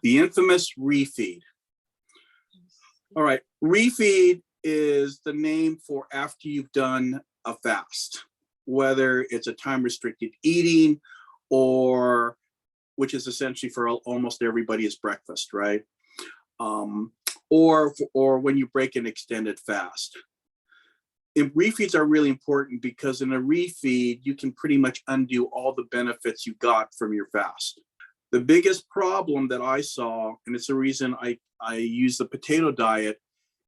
the infamous ReFeed. All right, ReFeed is the name for after you've done a fast, whether it's a time restricted eating or which is essentially for almost everybody is breakfast, right? Or when you break an extended fast. And refeeds are really important because in a refeed, you can pretty much undo all the benefits you got from your fast. The biggest problem that I saw, and it's the reason I use the potato diet,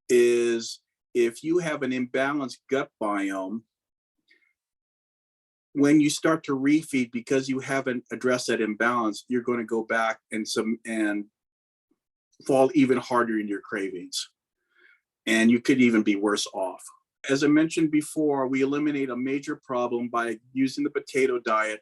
is if you have an imbalanced gut biome, when you start to refeed, because you haven't addressed that imbalance, you're going to go back and fall even harder in your cravings. And you could even be worse off. As I mentioned before, we eliminate a major problem by using the potato diet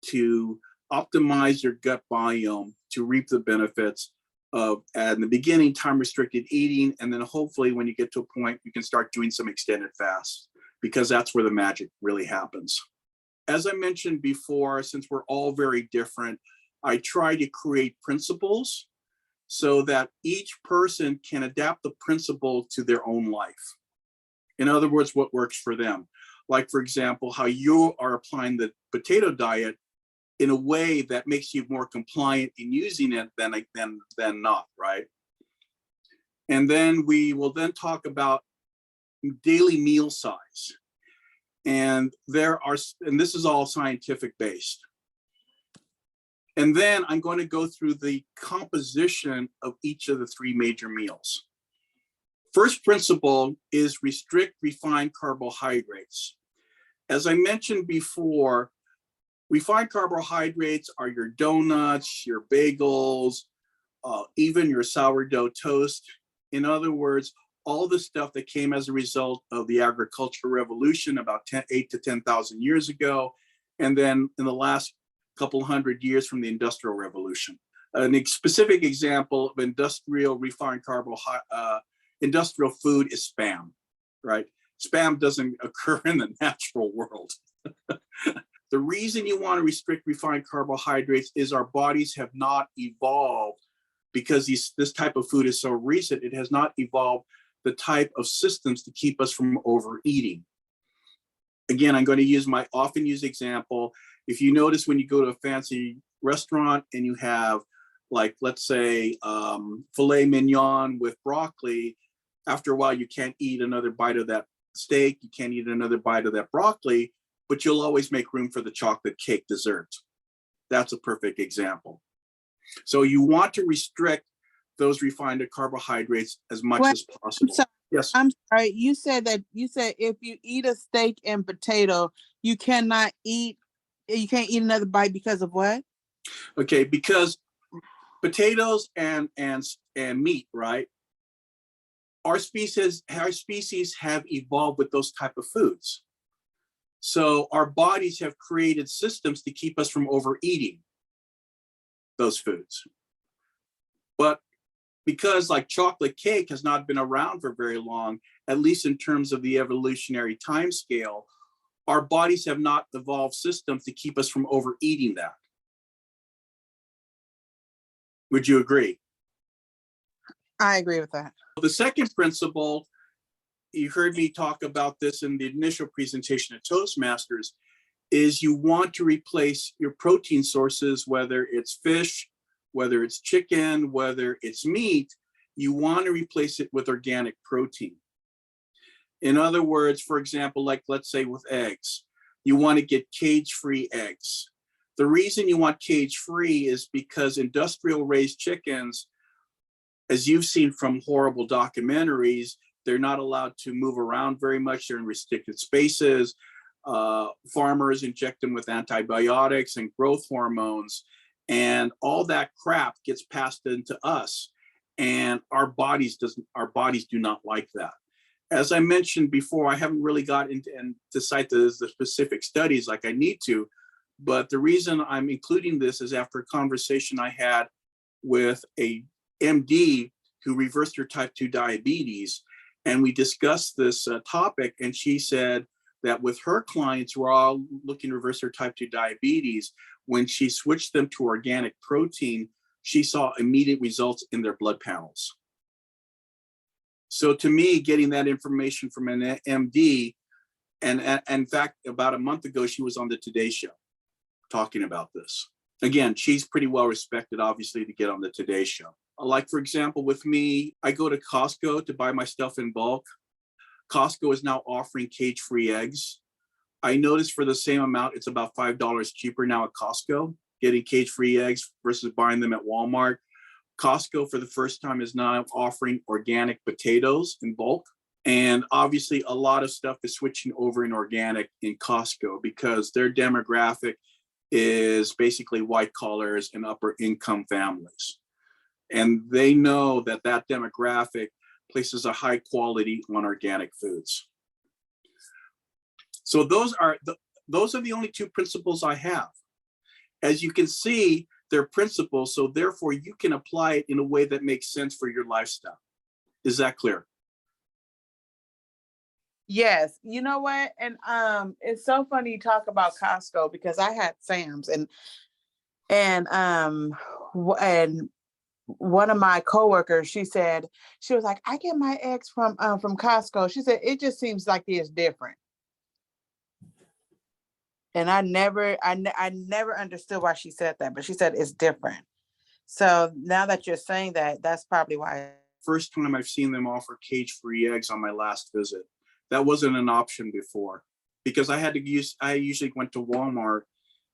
to optimize your gut biome to reap the benefits of, in the beginning, time restricted eating. And then hopefully when you get to a point, you can start doing some extended fasts, because that's where the magic really happens. As I mentioned before, since we're all very different, I try to create principles so that each person can adapt the principle to their own life. In other words, what works for them. Like, for example, how you are applying the potato diet in a way that makes you more compliant in using it than not, right? And then we will then talk about daily meal size. And this is all scientific based. And then I'm going to go through the composition of each of the three major meals. First principle is restrict refined carbohydrates. As I mentioned before, refined carbohydrates are your donuts, your bagels, even your sourdough toast. In other words, all the stuff that came as a result of the agricultural revolution about 8 to 10,000 years ago, and then in the last couple hundred years from the Industrial Revolution. A specific example of industrial refined industrial food is Spam, right? Spam doesn't occur in the natural world. The reason you want to restrict refined carbohydrates is our bodies have not evolved, because this type of food is so recent, it has not evolved the type of systems to keep us from overeating. Again, I'm going to use my often used example. If you notice when you go to a fancy restaurant and you have, like, let's say, filet mignon with broccoli, after a while you can't eat another bite of that steak, you can't eat another bite of that broccoli, but you'll always make room for the chocolate cake dessert. That's a perfect example. So you want to restrict those refined carbohydrates as much as possible. Yes. I'm sorry. You said if you eat a steak and potato, you can't eat another bite because of what? Okay, because potatoes and meat, right? Our species have evolved with those type of foods. So our bodies have created systems to keep us from overeating those foods. But because, like, chocolate cake has not been around for very long, at least in terms of the evolutionary time scale, our bodies have not evolved systems to keep us from overeating that. Would you agree? I agree with that. The second principle, you heard me talk about this in the initial presentation at Toastmasters, is you want to replace your protein sources, whether it's fish, whether it's chicken, whether it's meat, you want to replace it with organic protein. In other words, for example, like, let's say with eggs, you want to get cage-free eggs. The reason you want cage-free is because industrial raised chickens, as you've seen from horrible documentaries, they're not allowed to move around very much. They're in restricted spaces. Farmers inject them with antibiotics and growth hormones, and all that crap gets passed into us, and our bodies do not like that. As I mentioned before, I haven't really got into to cite the specific studies like I need to, but the reason I'm including this is after a conversation I had with a MD who reversed her type 2 diabetes, and we discussed this topic, and she said that with her clients who are all looking to reverse their type 2 diabetes, when she switched them to organic protein, she saw immediate results in their blood panels. So to me, getting that information from an MD, and in fact, about a month ago, she was on the Today Show talking about this. Again, she's pretty well respected, obviously, to get on the Today Show. Like, for example, with me, I go to Costco to buy my stuff in bulk. Costco is now offering cage-free eggs. I noticed for the same amount, it's about $5 cheaper now at Costco, getting cage-free eggs versus buying them at Walmart. Costco, for the first time, is now offering organic potatoes in bulk. And obviously, a lot of stuff is switching over in organic in Costco because their demographic is basically white collars and upper income families. And they know that that demographic places a high quality on organic foods. So those are the only two principles I have. As you can see, they're principles, so therefore you can apply it in a way that makes sense for your lifestyle. Is that clear? Yes, you know what? And it's so funny you talk about Costco because I had Sam's and one of my coworkers, she was like, I get my eggs from Costco. She said it just seems like it's different. And I never understood why she said that, but she said it's different. So now that you're saying that, that's probably why. First time I've seen them offer cage-free eggs on my last visit. That wasn't an option before because I usually went to Walmart.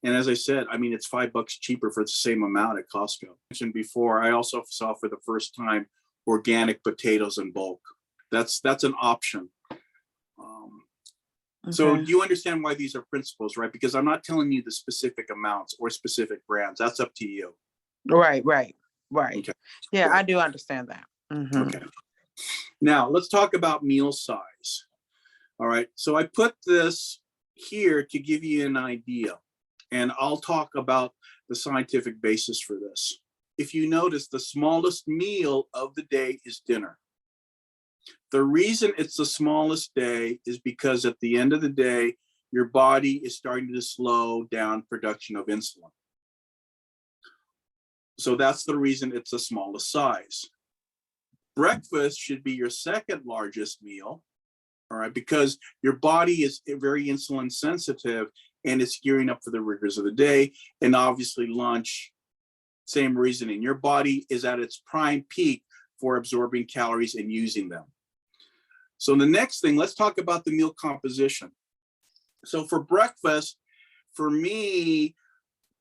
And as I said, I mean, it's $5 cheaper for the same amount at Costco. I mentioned before, I also saw for the first time organic potatoes in bulk. That's an option. Okay. So do you understand why these are principles, right? Because I'm not telling you the specific amounts or specific brands. That's up to you. Right. Okay. Yeah, Good. I do understand that. Mm-hmm. Okay. Now let's talk about meal size. All right. So I put this here to give you an idea, and I'll talk about the scientific basis for this. If you notice, the smallest meal of the day is dinner. The reason it's the smallest day is because at the end of the day, your body is starting to slow down production of insulin. So that's the reason it's the smallest size. Breakfast should be your second largest meal, all right, because your body is very insulin sensitive and it's gearing up for the rigors of the day. And obviously lunch, same reasoning. Your body is at its prime peak for absorbing calories and using them. So the next thing, let's talk about the meal composition. So for breakfast, for me,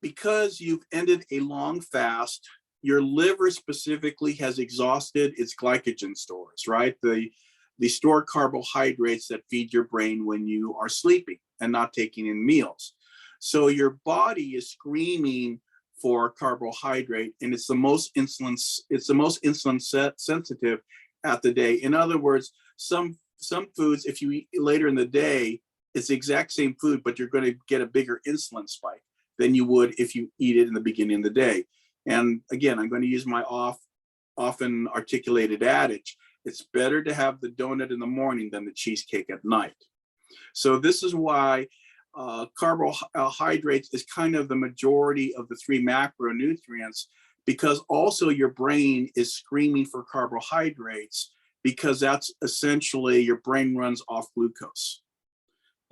because you've ended a long fast, your liver specifically has exhausted its glycogen stores, right? The stored carbohydrates that feed your brain when you are sleeping and not taking in meals. So your body is screaming for carbohydrate, and it's the most insulin sensitive at the day. In other words, some foods, if you eat later in the day, it's the exact same food, but you're going to get a bigger insulin spike than you would if you eat it in the beginning of the day. And again, I'm going to use my often articulated adage. It's better to have the donut in the morning than the cheesecake at night. So this is why carbohydrates is kind of the majority of the 3 macronutrients, because also your brain is screaming for carbohydrates, because that's essentially your brain runs off glucose.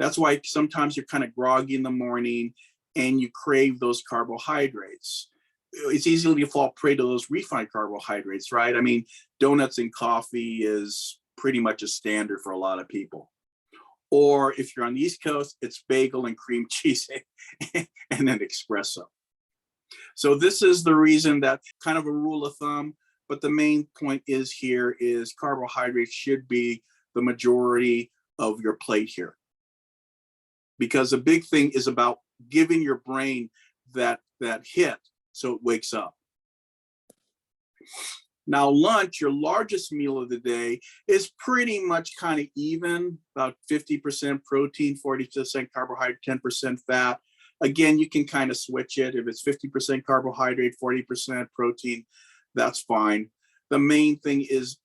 That's why sometimes you're kind of groggy in the morning and you crave those carbohydrates. It's easy to fall prey to those refined carbohydrates, right? I mean, donuts and coffee is pretty much a standard for a lot of people. Or if you're on the East Coast, it's bagel and cream cheese and then espresso. So this is the reason that kind of a rule of thumb, but the main point is here is carbohydrates should be the majority of your plate here. Because the big thing is about giving your brain that hit so it wakes up. Now lunch, your largest meal of the day, is pretty much kind of even, about 50% protein, 40% carbohydrate, 10% fat. Again, you can kind of switch it. If it's 50% carbohydrate, 40% protein, that's fine. The main thing is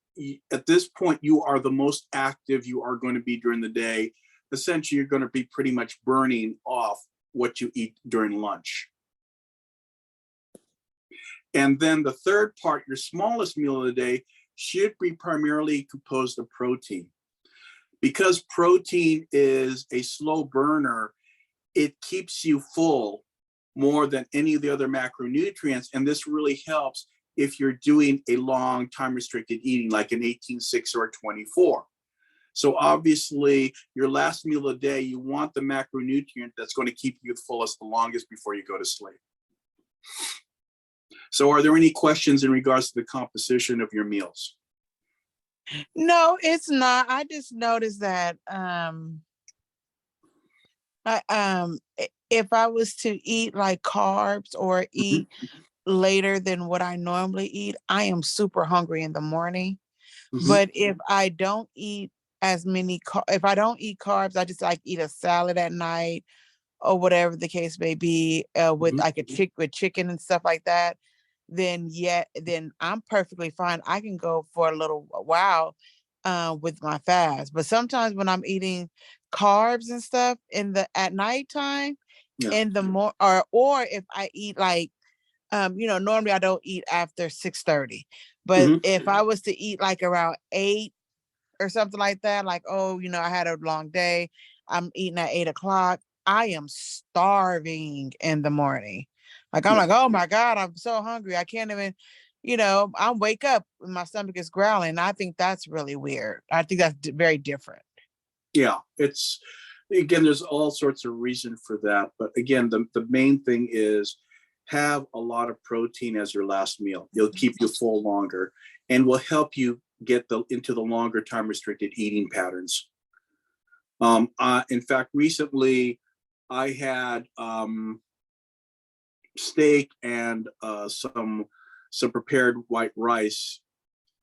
at this point, you are the most active you are going to be during the day. Essentially, you're going to be pretty much burning off what you eat during lunch. And then the third part, your smallest meal of the day, should be primarily composed of protein. Because protein is a slow burner, it keeps you full more than any of the other macronutrients. And this really helps if you're doing a long time restricted eating, like an 18-6 or a 24. So obviously, your last meal of the day, you want the macronutrient that's going to keep you fullest the longest before you go to sleep. So are there any questions in regards to the composition of your meals? No, it's not. I just noticed that if I was to eat like carbs or eat later than what I normally eat, I am super hungry in the morning. But if I don't eat as many, if I don't eat carbs, I just like eat a salad at night or whatever the case may be, with like with chicken and stuff like that, then I'm perfectly fine. I can go for a little while with my fast. But sometimes when I'm eating carbs and stuff at nighttime, in the or if I eat like normally I don't eat after 6:30, but if I was to eat like around 8 or something like that, like, I had a long day, I'm eating at 8 o'clock, I am starving in the morning. Like, I'm like, oh my God, I'm so hungry. I can't even, I wake up and my stomach is growling. I think that's really weird. I think that's very different. Yeah, again, there's all sorts of reason for that. But again, the main thing is have a lot of protein as your last meal. It'll keep you full longer and will help you get into the longer time restricted eating patterns. In fact, recently I had steak and some prepared white rice.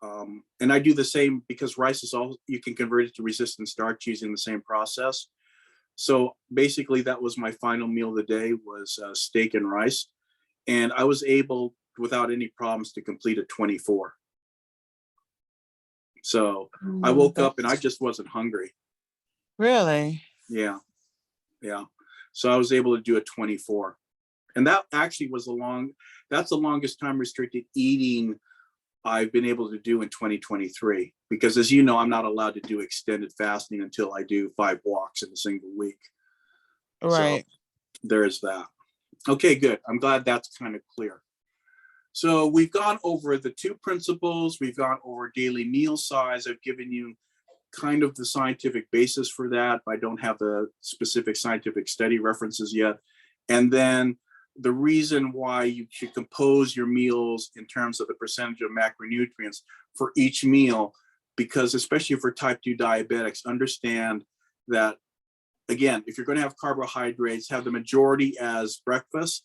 And I do the same because rice is all, you can convert it to resistant starch using the same process. So basically that was my final meal of the day, was steak and rice. And I was able, without any problems, to complete a 24. So I woke up and I just wasn't hungry. Really? Yeah. So I was able to do a 24. And that actually was that's the longest time restricted eating I've been able to do in 2023. Because as you know, I'm not allowed to do extended fasting until I do 5 walks in a single week. Right. So there's that. Okay, good. I'm glad that's kind of clear. So we've gone over the 2 principles. We've gone over daily meal size. I've given you kind of the scientific basis for that. I don't have the specific scientific study references yet. And then the reason why you should compose your meals in terms of the percentage of macronutrients for each meal, because especially for type 2 diabetics, understand that, again, if you're going to have carbohydrates, have the majority as breakfast,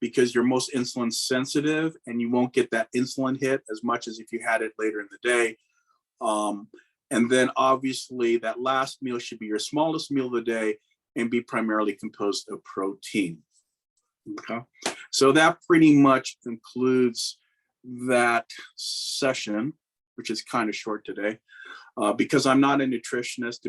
because you're most insulin sensitive and you won't get that insulin hit as much as if you had it later in the day. And then obviously that last meal should be your smallest meal of the day and be primarily composed of protein. Okay, so that pretty much concludes that session, which is kind of short today, because I'm not a nutritionist.